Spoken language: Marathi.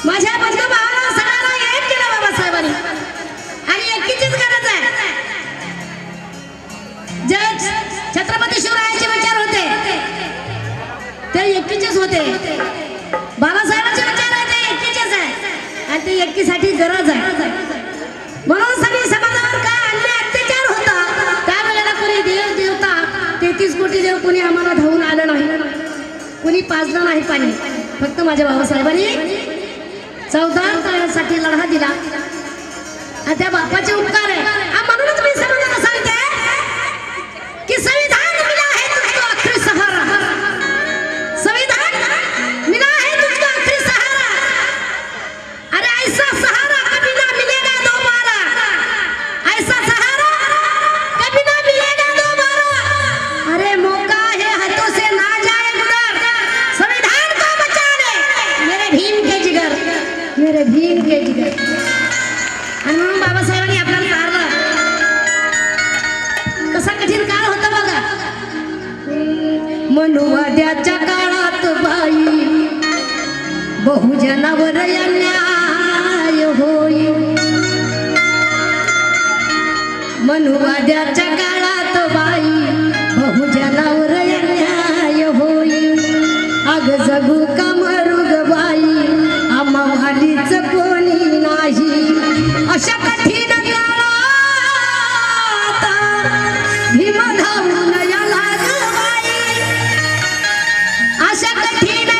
माझ्या बंधू भावाला सगळ्यांना एक केलं बाबासाहेबांनी आणि एकीचीच गरज आहे। जज छत्रपती शिवरायांचे विचार होते ते एकीचेच होते, बाबासाहेबांचे विचार आहे ते एकीचेच आहे आणि ते एकीसाठी गरज आहे। म्हणून सगळी समाजावर काय अन्याय अत्याचार होता त्यावेळेला कोणी देव देवता 33 कोटी देव कोणी आम्हाला धावून आलं नाही, कोणी पाजलं नाही पाणी, फक्त माझ्या बाबासाहेबांनी 14 तळ्यासाठी लढा दिला आणि त्या बापाचे उपकार आहे। म्हणूनच मी समाजाला सांगते की संविधान मिला है तुझको आखिरी सहारा, संविधान मिला है तुझको आखिरी सहारा, अरे ऐसा सहारा कभी ना मिलेगा दोबारा, ऐसा सहारा कभी ना मिलेगा दोबारा, अरे मौका है हाथों से ना जाए गुजर, संविधान को बचा ले मेरे भीम के जिगर, मेरे भीम के जिगर। आणि म्हणून बाबासाहेबांनी आपल्याला तारलं। कसा कठीण काळ होता बघा, मनुवाद्याच्या काळात बाई बहुजनावर अन्याय होई, मनुवाद्याच्या काळात बाई बहुजनावर अन्याय होई, अग जगू का मरू ग बाई आम्हालीच कोणी नाही, अशा कठीण काळात भीम धावून याला ग बाई, अशा कठीण